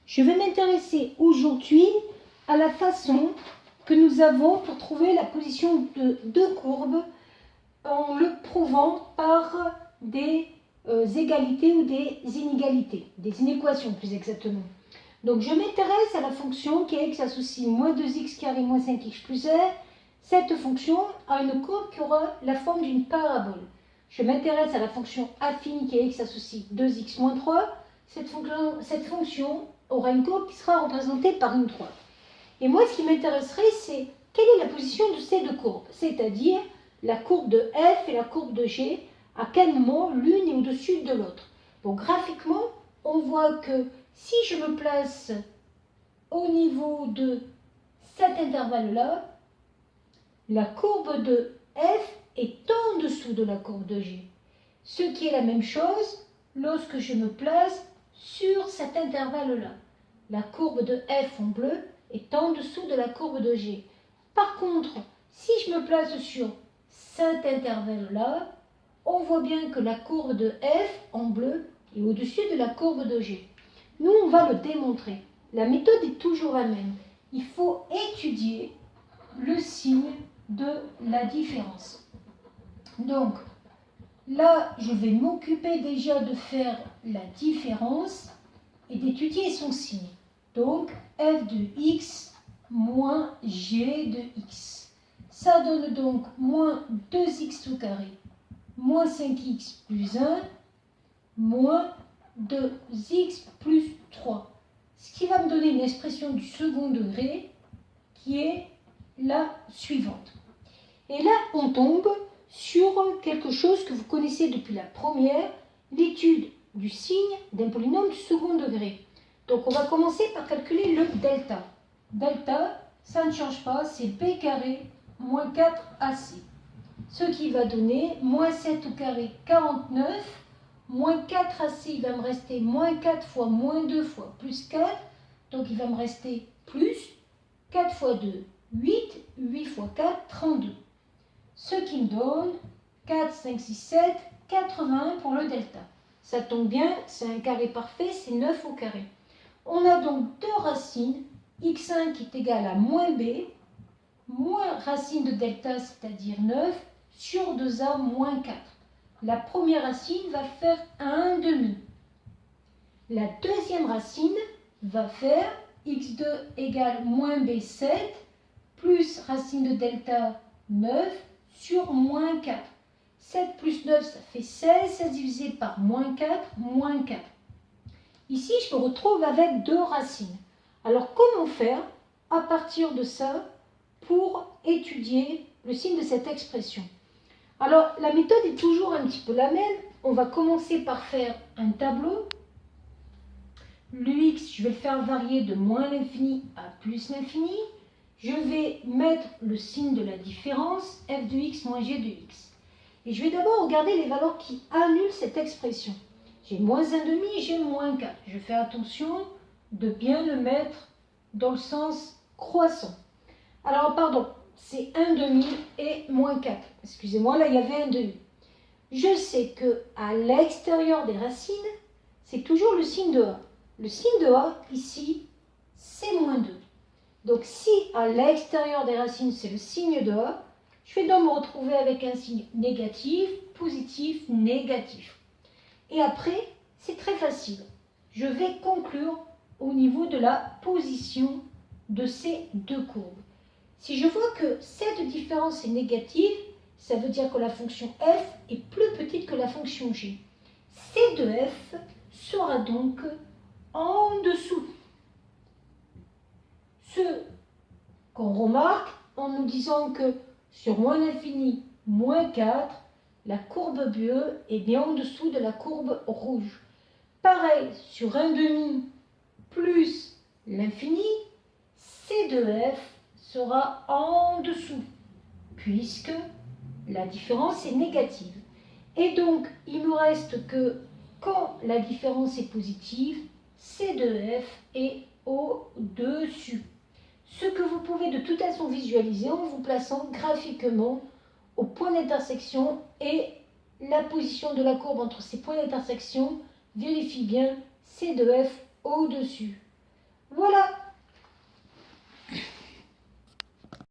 Je vais m'intéresser aujourd'hui à la façon que nous avons pour trouver la position de deux courbes en le prouvant par des égalités ou des inégalités, des inéquations plus exactement. Donc je m'intéresse à la fonction qui est x associe moins 2x carré moins 5x plus r. Cette fonction a une courbe qui aura la forme d'une parabole. Je m'intéresse à la fonction affine qui est x associe 2x moins 3. Cette fonction aura une courbe qui sera représentée par une droite. Et moi, ce qui m'intéresserait, c'est quelle est la position de ces deux courbes, c'est-à-dire la courbe de f et la courbe de g, à quel moment l'une est au-dessus de l'autre. Donc graphiquement, on voit que si je me place au niveau de cet intervalle-là, la courbe de f est en dessous de la courbe de g. Ce qui est la même chose lorsque je me place sur cet intervalle-là. La courbe de f en bleu est en dessous de la courbe de g. Par contre, si je me place sur cet intervalle-là, on voit bien que la courbe de f en bleu est au-dessus de la courbe de g. Nous, on va le démontrer. La méthode est toujours la même. Il faut étudier le signe de la différence. Donc, là, je vais m'occuper déjà de faire la différence et d'étudier son signe. Donc, f de x moins g de x. Ça donne donc moins 2x au carré, moins 5x plus 1, moins 2x plus 3. Ce qui va me donner une expression du second degré qui est la suivante. Et là, on tombe sur quelque chose que vous connaissez depuis la première, l'étude du signe d'un polynôme du second degré. Donc, on va commencer par calculer le delta. Delta, ça ne change pas, c'est b carré moins 4ac. Ce qui va donner moins 7 au carré, 49, moins 4ac, il va me rester moins 4 fois moins 2 fois plus 4, donc il va me rester plus 4 fois 2, 8, 8 fois 4, 32. Ce qui me donne 4, 5, 6, 7, 81 pour le delta. Ça tombe bien, c'est un carré parfait, c'est 9 au carré. On a donc deux racines, x1 qui est égal à moins b, moins racine de delta, c'est-à-dire 9, sur 2a moins 4. La première racine va faire 1,5. La deuxième racine va faire x2 égale moins b, 7, plus racine de delta 9 sur moins 4. 7 plus 9, ça fait 16, 16 divisé par moins 4, moins 4. Ici, je me retrouve avec deux racines. Alors, comment faire à partir de ça pour étudier le signe de cette expression? Alors, la méthode est toujours un petit peu la même. On va commencer par faire un tableau. L'ux, je vais le faire varier de moins l'infini à plus l'infini. Je vais mettre le signe de la différence, f de x moins g de x. Et je vais d'abord regarder les valeurs qui annulent cette expression. J'ai moins 1,5 et j'ai moins 4. Je fais attention de bien le mettre dans le sens croissant. Alors, pardon, c'est 1,5 et moins 4. Excusez-moi, là, il y avait 1,5. Je sais qu'à l'extérieur des racines, c'est toujours le signe de A. Le signe de A, ici, c'est moins 2. Donc, si à l'extérieur des racines, c'est le signe de A, je vais donc me retrouver avec un signe négatif, positif, négatif. Et après, c'est très facile. Je vais conclure au niveau de la position de ces deux courbes. Si je vois que cette différence est négative, ça veut dire que la fonction f est plus petite que la fonction g. C de f sera donc en dessous. Ce qu'on remarque en nous disant que sur moins l'infini, moins 4, la courbe bleue est bien en dessous de la courbe rouge. Pareil, sur 1,5 plus l'infini, C de f sera en dessous, puisque la différence est négative. Et donc, il nous reste que quand la différence est positive, C de f est au-dessus. Ce que vous pouvez de toute façon visualiser en vous plaçant graphiquement au point d'intersection et la position de la courbe entre ces points d'intersection vérifie bien C de f au-dessus. Voilà.